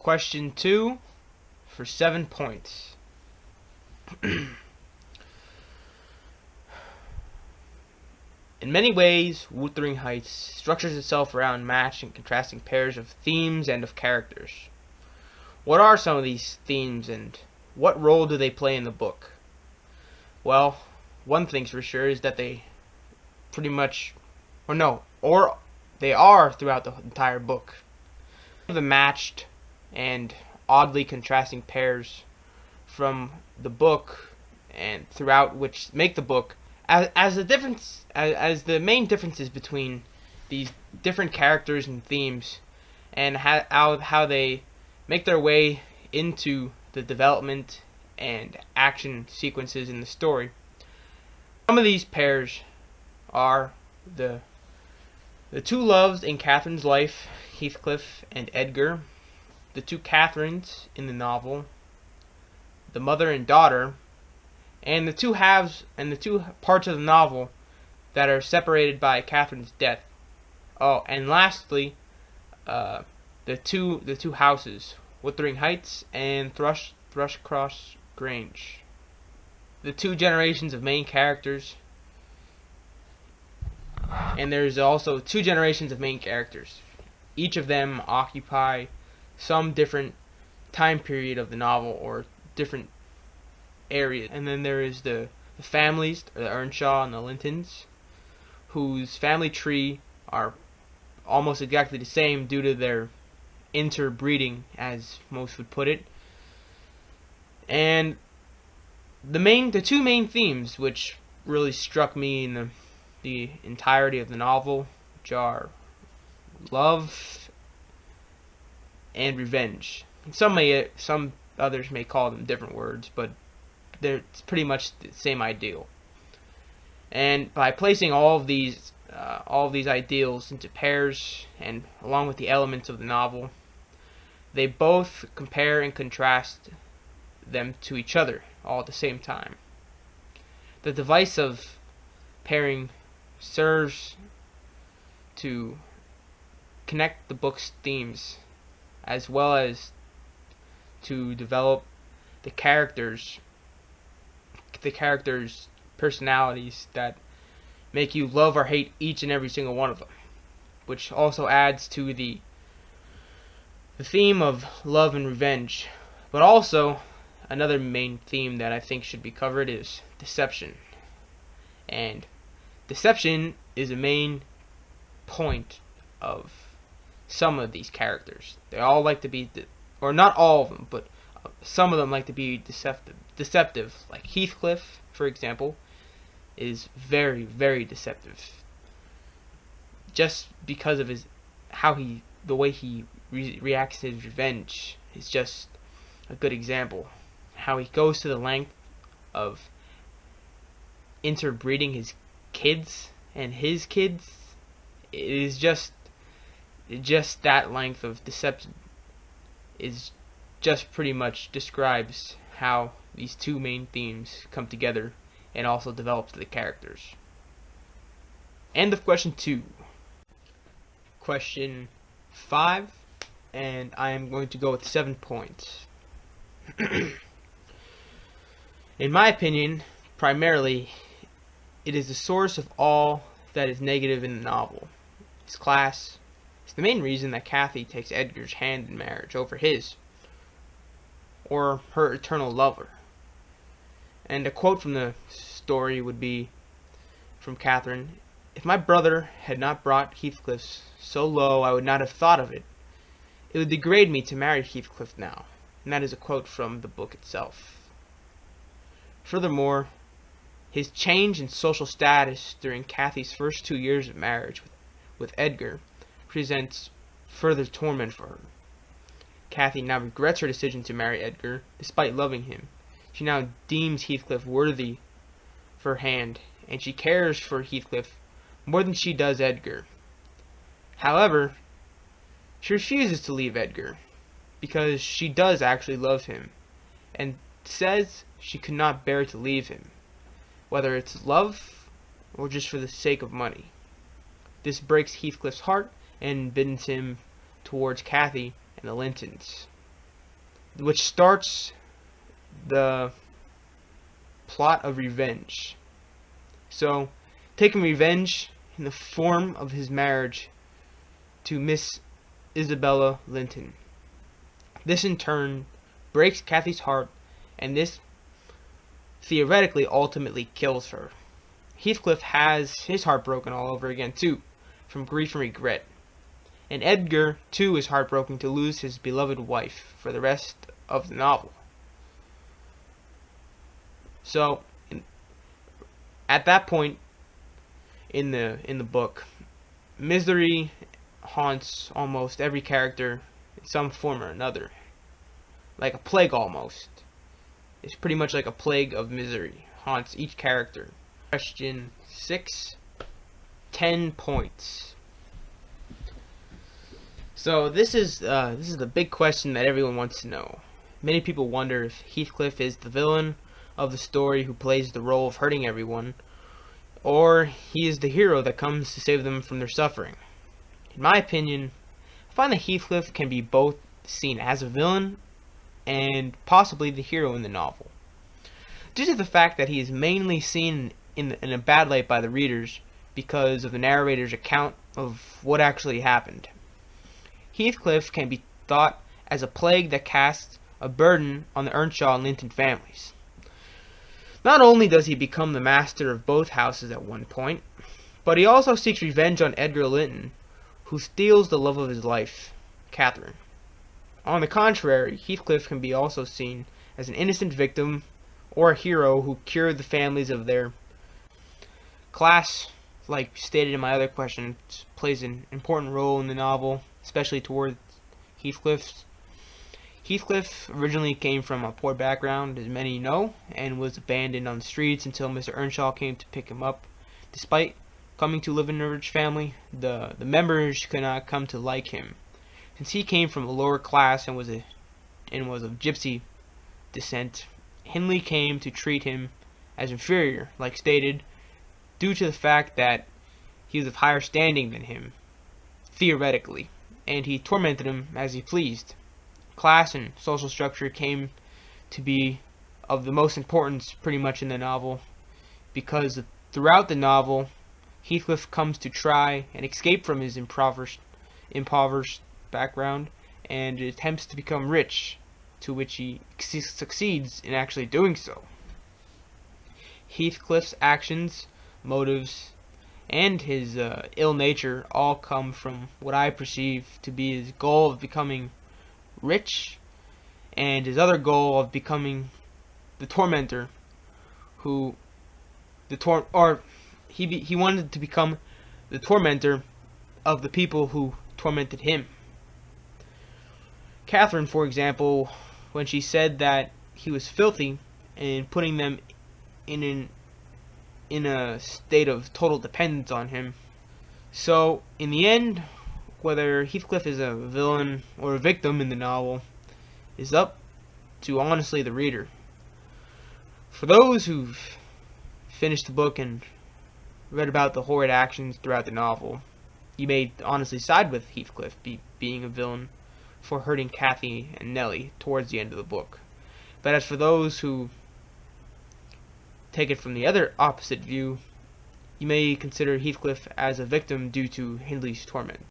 Question 2 for 7 points. In many ways, Wuthering Heights structures itself around matched and contrasting pairs of themes and of characters. What are some of these themes, and what role do they play in the book? Well, one thing's for sure is that they pretty much, they are throughout the entire book. The matched and oddly contrasting pairs from the book and throughout which make the book as the main differences between these different characters and themes, and how they make their way into the development and action sequences in the story. Some of these pairs are the two loves in Catherine's life, Heathcliff and Edgar, the two Catherines in the novel, the mother and daughter, and the two halves and the two parts of the novel that are separated by Catherine's death. Oh, and lastly, the two houses, Wuthering Heights and Thrushcross Grange. The two generations of main characters, and there's also two generations of main characters. Each of them occupy some different time period of the novel or different area. And then there is the families, the Earnshaw and the Lintons, whose family tree are almost exactly the same due to their interbreeding, as most would put it. And the two main themes which really struck me in the entirety of the novel, which are love and revenge. Some others may call them different words, but it's pretty much the same ideal. And by placing all of these ideals into pairs, and along with the elements of the novel, they both compare and contrast them to each other all at the same time. The device of pairing serves to connect the book's themes, as well as to develop the characters' personalities that make you love or hate each and every single one of them, which also adds to the theme of love and revenge. But also, another main theme that I think should be covered is deception. And deception is a main point of some of these characters. They all like to be, or not all of them, but some of them like to be deceptive. Like Heathcliff, for example, is very, very deceptive. Just because of the way he reacts to his revenge is just a good example. How he goes to the length of interbreeding his kids and his kids. It is just that length of deception is just pretty much describes how these two main themes come together and also develops the characters. End of question 2. Question 5, and I am going to go with 7 points. In my opinion, primarily, it is the source of all that is negative in the novel. His class is the main reason that Cathy takes Edgar's hand in marriage over his, or her eternal lover. And a quote from the story would be from Catherine: "If my brother had not brought Heathcliff so low, I would not have thought of it. It would degrade me to marry Heathcliff now." And that is a quote from the book itself. Furthermore, his change in social status during Cathy's first 2 years of marriage with Edgar presents further torment for her. Cathy now regrets her decision to marry Edgar, despite loving him. She now deems Heathcliff worthy of her hand, and she cares for Heathcliff more than she does Edgar. However, she refuses to leave Edgar, because she does actually love him, and says she could not bear to leave him, whether it's love or just for the sake of money. This breaks Heathcliff's heart and bends him towards Cathy and the Lintons. which starts the plot of revenge. So, taking revenge in the form of his marriage to Miss Isabella Linton. This in turn breaks Kathy's heart, and this theoretically ultimately kills her. Heathcliff has his heart broken all over again too, from grief and regret. And Edgar too is heartbroken to lose his beloved wife for the rest of the novel. So, at that point in the book, misery haunts almost every character in some form or another, like a plague almost. It's pretty much like a plague of misery haunts each character. Question 6, 10 points. So this is the big question that everyone wants to know. Many people wonder if Heathcliff is the villain of the story who plays the role of hurting everyone, or he is the hero that comes to save them from their suffering. In my opinion, I find that Heathcliff can be both seen as a villain and possibly the hero in the novel, due to the fact that he is mainly seen in a bad light by the readers because of the narrator's account of what actually happened. Heathcliff can be thought as a plague that casts a burden on the Earnshaw and Linton families. Not only does he become the master of both houses at one point, but he also seeks revenge on Edgar Linton, who steals the love of his life, Catherine. On the contrary, Heathcliff can be also seen as an innocent victim or a hero who cured the families of their class. Like stated in my other question, plays an important role in the novel, especially towards Heathcliff's. Heathcliff originally came from a poor background, as many know, and was abandoned on the streets until Mr. Earnshaw came to pick him up. Despite coming to live in a rich family, the members could not come to like him, since he came from a lower class and was of gypsy descent. Hindley came to treat him as inferior, like stated, due to the fact that he was of higher standing than him, theoretically, and he tormented him as he pleased. Class and social structure came to be of the most importance pretty much in the novel, because throughout the novel Heathcliff comes to try and escape from his impoverished background and attempts to become rich, to which he succeeds in actually doing so. Heathcliff's actions, motives, and his ill nature all come from what I perceive to be his goal of becoming rich, and his other goal of becoming the tormentor, he wanted to become the tormentor of the people who tormented him. Catherine, for example, when she said that he was filthy and putting them in a state of total dependence on him. So, in the end, whether Heathcliff is a villain or a victim in the novel is up to, honestly, the reader. For those who've finished the book and read about the horrid actions throughout the novel, you may honestly side with Heathcliff being a villain for hurting Kathy and Nellie towards the end of the book. But as for those who take it from the other opposite view, you may consider Heathcliff as a victim due to Hindley's torment.